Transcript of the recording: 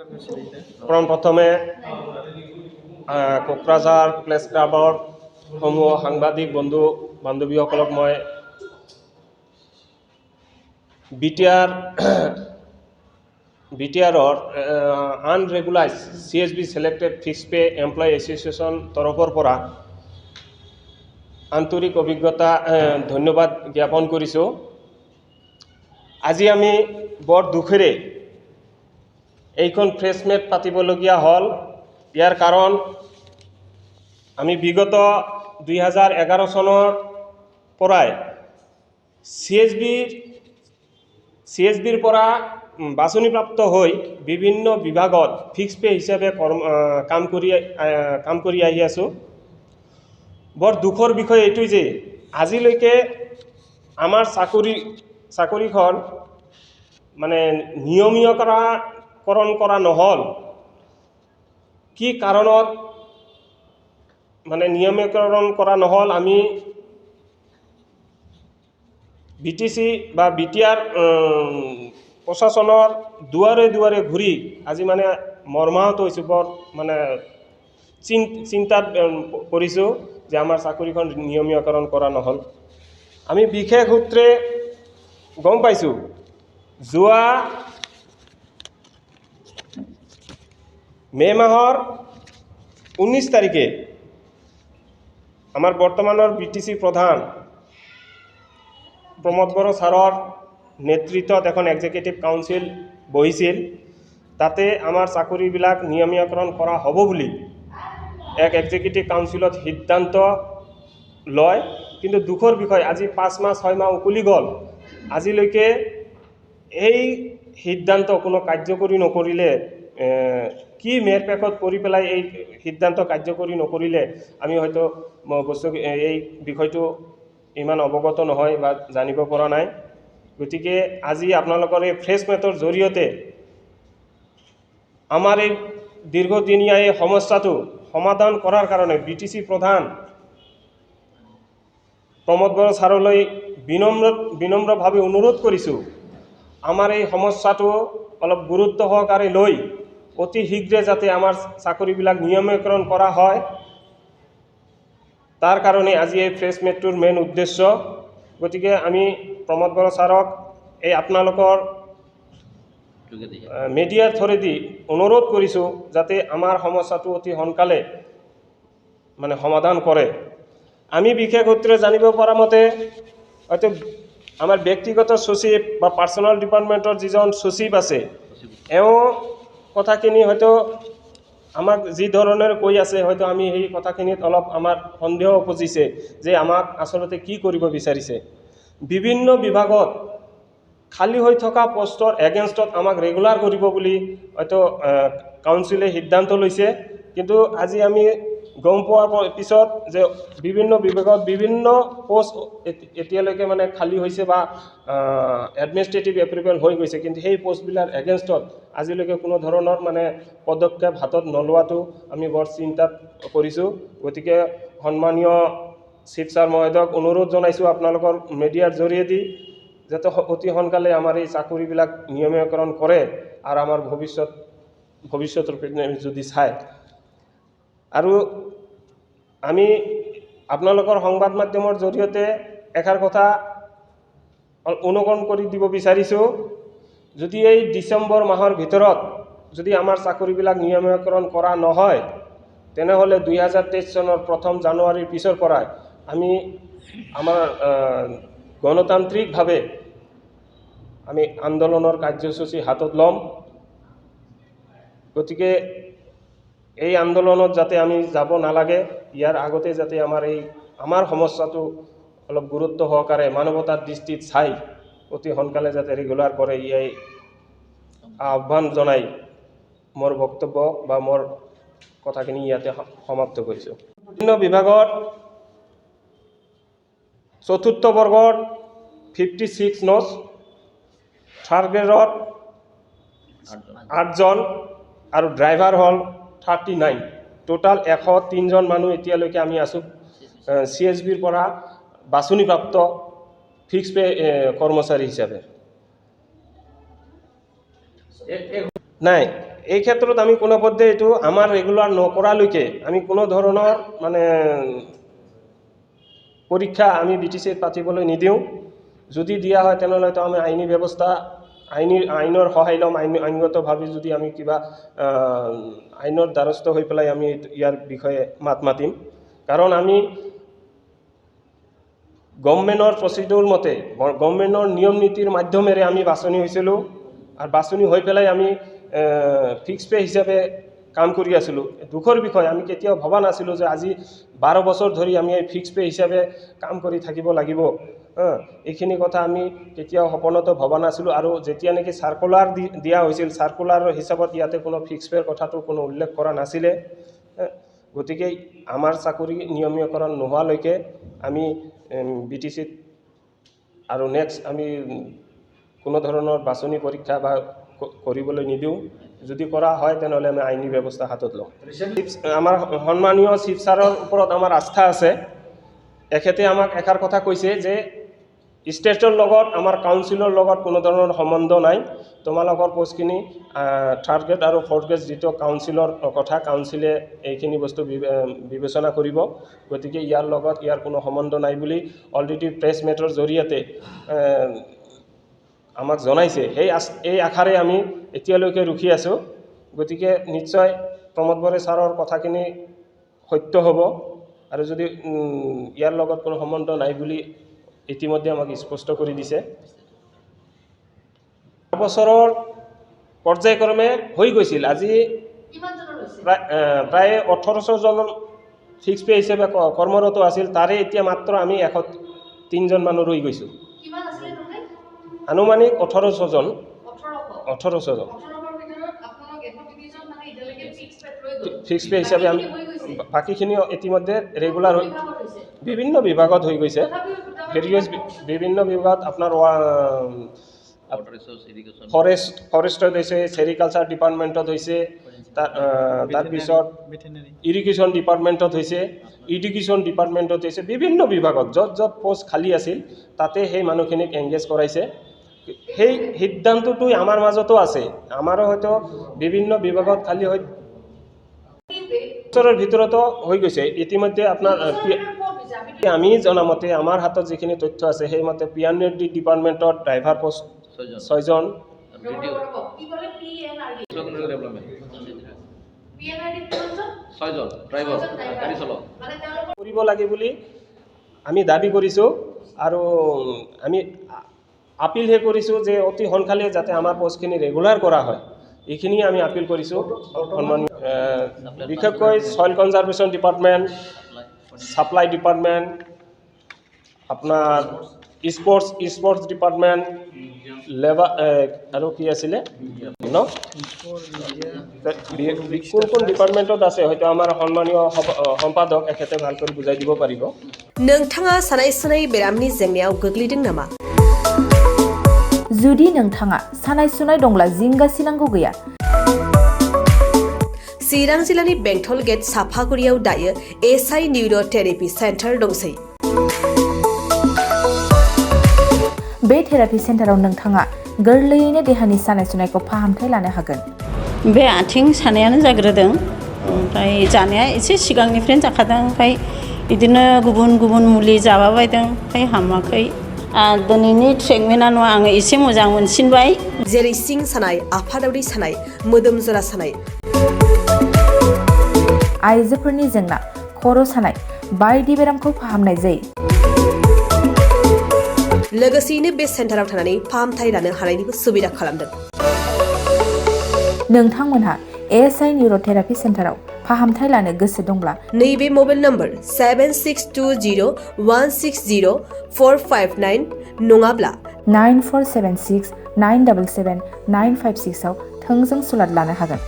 প্ৰথমে কোকৰাঝাৰ প্ৰেছ ক্লাবৰ সমূহ সাংবাদিক বন্ধু বান্ধৱীসকলক মই বিটিআৰৰ আনৰেগুলাইজ CSB Selected Fixed Pay Employee Association তৰফৰ পৰা আন্তৰিক ধন্যবাদ জ্ঞাপন কৰিছোঁ। আজি আমি বৰ দুখেৰে এইখন প্ৰেছ মিট পাতিবলগীয়া হ'ল। ইয়াৰ কাৰণ আমি বিগত 2011 চনৰ পৰাই CSBৰ পৰা বাছনিপ্ৰাপ্ত হৈ বিভিন্ন বিভাগত ফিক্স পে হিচাপে কাম কৰি আহি আছোঁ। বৰ দুখৰ বিষয় এইটোই যে আজিলৈকে আমাৰ চাকৰিখন মানে নিয়মীয়কৰণ কৰা নহ'ল। কি কাৰণত মানে নিয়মীয়কৰণ কৰা নহ'ল, আমি BTC বা BTR প্ৰশাসনৰ দুৱাৰে ঘূৰি আজি মানে মৰ্মাহত হৈছোঁ, বৰ মানে চিন্তাত পৰিছোঁ যে আমাৰ চাকৰিখন নিয়মীয়কৰণ কৰা নহ'ল। আমি বিশেষ সূত্ৰে গম পাইছোঁ যোৱা মে' মাহৰ 19 তাৰিখে আমাৰ বৰ্তমানৰ BTC প্ৰধান প্ৰমোদ বড়ো ছাৰৰ নেতৃত্বত এখন এক্সিকিউটিভ কাউন্সিল বহিছিল। তাতে আমাৰ চাকৰিবিলাক নিয়মীয়কৰণ কৰা হ'ব বুলি এক এক্সিকিউটিভ কাউন্সিলত সিদ্ধান্ত লয়। কিন্তু দুখৰ বিষয় আজি 5 মাহ 6 মাহ উকলি গ'ল, আজিলৈকে এই সিদ্ধান্ত কোনো কাৰ্যকৰী নকৰিলে। কি মেৰপেখত পৰি পেলাই এই সিদ্ধান্ত কাৰ্যকৰী নকৰিলে আমি হয়তো এই বিষয়টো ইমান অৱগত নহয় বা জানিব পৰা নাই। গতিকে আজি আপোনালোকৰ এই প্ৰেছ মিটৰ জৰিয়তে আমাৰ এই দীৰ্ঘদিনীয়া এই সমস্যাটো সমাধান কৰাৰ কাৰণে BTC প্ৰধান প্ৰমোদ বড়ো ছাৰলৈ বিনম্ৰভাৱে অনুৰোধ কৰিছোঁ, আমাৰ এই সমস্যাটো অলপ গুৰুত্ব সহকাৰে লৈ অতি শীঘ্ৰে যাতে আমাৰ চাকৰিবিলাক নিয়মীয়কৰণ কৰা হয়, তাৰ কাৰণে আজি এই প্ৰেছ মিটটোৰ মেইন উদ্দেশ্য। গতিকে আমি প্ৰমোদ বড়ো ছাৰক এই আপোনালোকৰ মিডিয়াৰ থ্ৰুদি অনুৰোধ কৰিছোঁ যাতে আমাৰ সমস্যাটো অতি সোনকালে মানে সমাধান কৰে। আমি বিশেষ সূত্ৰে জানিব পৰা মতে হয়তো আমাৰ ব্যক্তিগত সচিব বা পাৰ্চনেল ডিপাৰ্টমেণ্টৰ যিজন সচিব আছে, এওঁ কথাখিনি হয়তো আমাক যি ধৰণেৰে কৈ আছে, হয়তো আমি সেই কথাখিনিত অলপ আমাৰ সন্দেহ উপজিছে যে আমাক আচলতে কি কৰিব বিচাৰিছে। বিভিন্ন বিভাগত খালী হৈ থকা পোষ্টৰ এগেইনষ্টত আমাক ৰেগুলাৰ কৰিব বুলি হয়তো কাউন্সিলে সিদ্ধান্ত লৈছে। কিন্তু আজি আমি গম পোৱাৰ পিছত যে বিভিন্ন বিভাগত বিভিন্ন পোষ্ট এতিয়ালৈকে মানে খালী হৈছে বা এডমিনিষ্ট্ৰেটিভ এপ্ৰুভেল হৈ গৈছে, কিন্তু সেই পোষ্টবিলাক এগেইনষ্টত আজিলৈকে কোনো ধৰণৰ মানে পদক্ষেপ হাতত নলোৱাটো আমি বৰ চিন্তাত কৰিছোঁ। গতিকে সন্মানীয় চিফ ছাৰ মহোদয়ক অনুৰোধ জনাইছোঁ আপোনালোকৰ মিডিয়াৰ জৰিয়তে যাতে অতি সোনকালে আমাৰ এই চাকৰিবিলাক নিয়মীয়কৰণ কৰে আৰু আমাৰ ভৱিষ্যতৰ পিনে যদি চায়। আৰু আমি আপোনালোকৰ সংবাদ মাধ্যমৰ জৰিয়তে এষাৰ কথা অনুকৰণ কৰি দিব বিচাৰিছোঁ, যদি এই ডিচেম্বৰ মাহৰ ভিতৰত যদি আমাৰ চাকৰিবিলাক নিয়মীয়কৰণ কৰা নহয়, তেনেহ'লে 2023 চনৰ 1 জানুৱাৰীৰ পিছৰ পৰাই আমি আমাৰ গণতান্ত্ৰিকভাৱে আমি আন্দোলনৰ কাৰ্যসূচী হাতত ল'ম। গতিকে এই আন্দোলনত যাতে আমি যাব নালাগে, ইয়াৰ আগতে যাতে আমাৰ সমস্যাটো অলপ গুৰুত্ব সহকাৰে মানৱতাৰ দৃষ্টিত চাই অতি সোনকালে যাতে ৰেগুলাৰ কৰে, ইয়াই আহ্বান জনাই মোৰ বক্তব্য বা মোৰ কথাখিনি ইয়াতে সমাপ্ত কৰিছোঁ। বিভিন্ন বিভাগত 4ৰ্থ বৰ্গৰ 56 নচ, 3rd গ্ৰেডত 8জন আৰু ড্ৰাইভাৰ হ'ল 39। টোটাল 103জন মানুহ এতিয়ালৈকে আমি আছোঁ CSBৰ পৰা বাছনিপ্ৰাপ্ত ফিক্স পে কৰ্মচাৰী হিচাপে। নাই এই ক্ষেত্ৰত আমি কোনোপধ্যে এইটো আমাৰ ৰেগুলাৰ নকৰালৈকে আমি কোনো ধৰণৰ মানে পৰীক্ষা আমি BTCত পাতিবলৈ নিদিওঁ। যদি দিয়া হয় তেনেহ'লে তো আমি আইনী ব্যৱস্থা আইনৰ সহায় ল'ম। আইনগতভাৱে যদি আমি কিবা আইনৰ দ্বাৰস্থ হৈ পেলাই আমি ইয়াৰ বিষয়ে মাতিম। কাৰণ আমি গভৰ্ণমেণ্টৰ প্ৰচিডিউৰ মতে গভৰ্ণমেণ্টৰ নিয়ম নীতিৰ মাধ্যমেৰে আমি বাছনি হৈছিলোঁ আৰু বাছনি হৈ পেলাই আমি ফিক্স পে হিচাপে কাম কৰি আছিলোঁ। দুখৰ বিষয়, আমি কেতিয়াও ভবা নাছিলোঁ যে আজি 12 বছৰ ধৰি আমি এই ফিক্স পে হিচাপে কাম কৰি থাকিব লাগিব। এইখিনি কথা আমি কেতিয়াও সপোনতো ভবা নাছিলোঁ। আৰু যেতিয়া নেকি চাৰ্কুলাৰ দিয়া হৈছিল, চাৰ্কুলাৰৰ হিচাপত ইয়াতে কোনো ফিক্স পেৰ কথাটো কোনো উল্লেখ কৰা নাছিলে। গতিকে আমাৰ চাকৰি নিয়মীয়কৰণ নোহোৱালৈকে আমি BTCত আৰু নেক্সট আমি কোনো ধৰণৰ বাছনি পৰীক্ষা বা কৰিবলৈ নিদিওঁ। যদি কৰা হয় তেনেহ'লে আমি আইনী ব্যৱস্থা হাতত ল'ম। আমাৰ সন্মানীয় চিফ ছাৰৰ ওপৰত আমাৰ আস্থা আছে। এখেতে আমাক এষাৰ কথা কৈছে যে ষ্টেটৰ লগত আমাৰ কাউন্সিলৰ লগত কোনো ধৰণৰ সম্বন্ধ নাই। তোমালোকৰ পোষ্টখিনি 3rd গ্ৰেড আৰু 4th গ্ৰেড যিটো কাউন্সিলৰ কথা, কাউন্সিলে এইখিনি বস্তু বিবেচনা কৰিব। গতিকে ইয়াৰ কোনো সম্বন্ধ নাই বুলি অলৰেডি প্ৰেছ মিটৰ জৰিয়তে আমাক জনাইছে। এই আশাৰে আমি এতিয়ালৈকে ৰখি আছোঁ। গতিকে নিশ্চয় প্ৰমোদ বড়ে ছাৰৰ কথাখিনি সত্য হ'ব। আৰু যদি ইয়াৰ লগত কোনো সম্বন্ধ নাই বুলি ইতিমধ্যে আমাক স্পষ্ট কৰি দিছে। বছৰৰ পৰ্যায়ক্ৰমে হৈ গৈছিল। আজি প্ৰায় 1800 জন ফিক্স পে হিচাপে কৰ্মৰত আছিল। তাৰে এতিয়া মাত্ৰ আমি 103 জন মানুহ ৰৈ গৈছোঁ। আনুমানিক 1800 জন। 1800 জন ফিক্স পে হিচাপে আমি বাকীখিনি ইতিমধ্যে ৰেগুলাৰ হৈ বিভিন্ন বিভাগত হৈ গৈছে। বিভিন্ন বিভাগত আপোনাৰ ফৰেষ্টত হৈছে, ছেৰিকালচাৰ ডিপাৰ্টমেণ্টত হৈছে, তাৰপিছত ইৰিগেশ্যন ডিপাৰ্টমেণ্টত হৈছে, এডুকেশ্যন ডিপাৰ্টমেণ্টত হৈছে, বিভিন্ন বিভাগত য'ত পোষ্ট খালী আছিল তাতে সেই মানুহখিনিক এংগেজ কৰাইছে। সেই সিদ্ধান্তটো আমাৰ মাজতো আছে। আমাৰো হয়তো বিভিন্ন বিভাগত খালী হৈ বছৰৰ ভিতৰতো হৈ গৈছে। ইতিমধ্যে আপোনাৰ আমি জনামতে আমাৰ হাতত যিখিনি তথ্য আছে সেইমতে PNRD ডিপাৰ্টমেণ্টত ড্ৰাইভাৰ পোষ্ট 6 জন, কৰিব লাগে বুলি আমি দাবী কৰিছোঁ। আৰু আমি আপিলহে কৰিছোঁ যে অতি সোনকালে যাতে আমাৰ পোষ্টখিনি ৰেগুলাৰ কৰা হয়, এইখিনি আমি আপিল কৰিছোঁ। বিশেষকৈ soil conservation department, supply department, আপোনাৰ স্পৰ্টছ ডিপাৰ্টমেণ্ট, লেবাৰ আৰু কি আছিলে ন কোন ডিপাৰ্টমেণ্টত আছে হয়তো আমাৰ সন্মানীয় সম্পাদক এখেতে ভালকৈ বুজাই দিব পাৰিব। नोंथाङा सानाय सुनाय बेरामनि जेंनायाव गोग्लैदों नामा? जुदि नोंथाङा सानाय सुनाय दंब्ला जिंगासिनांगौ गैया। चिरां जिल्लानि बेंटल गेट साफागुरियाव दायो SI निउर' थेरापि सेन्टार दंसै। बे थेरापि सेन्टाराव नोंथाङा गोरलैयैनो देहानि सानाय सुनायखौ फाहामथाय लानो हागोन। बे आथिं सानायानो जाग्रोदों, ओमफ्राय जानाया एसे सिगांनिफ्रायनो जाखादों, ओमफ्राय बिदिनो गुबुन गुबुन मुलि जाबाबायदों, ओमफ्राय हामाखै। दिनैनि ट्रिटमेन्टआ आङो एसे मोजां मोनसिनबाय। जेरै सिं सानाय, आफादावरि सानाय, मोदोम जरा सानाय, आइजोफोरनि जेंना, खर' सानाय बायदि बेरामखौ फाहामनाय जायो। लोगोसेयैनो बे सेन्टाराव थानानै फाहामथाय लानो हानायनिबो सुबिदा खालामदों। नोंथांमोनहा SI निउर' थेरापि सेन्टाराव फाहामथाय लानो गोसो दंब्ला नैबे मबाइल नम्बर 7620160459 नङाब्ला 9476977956 आव थोंजों सुलाद लानो हागोन।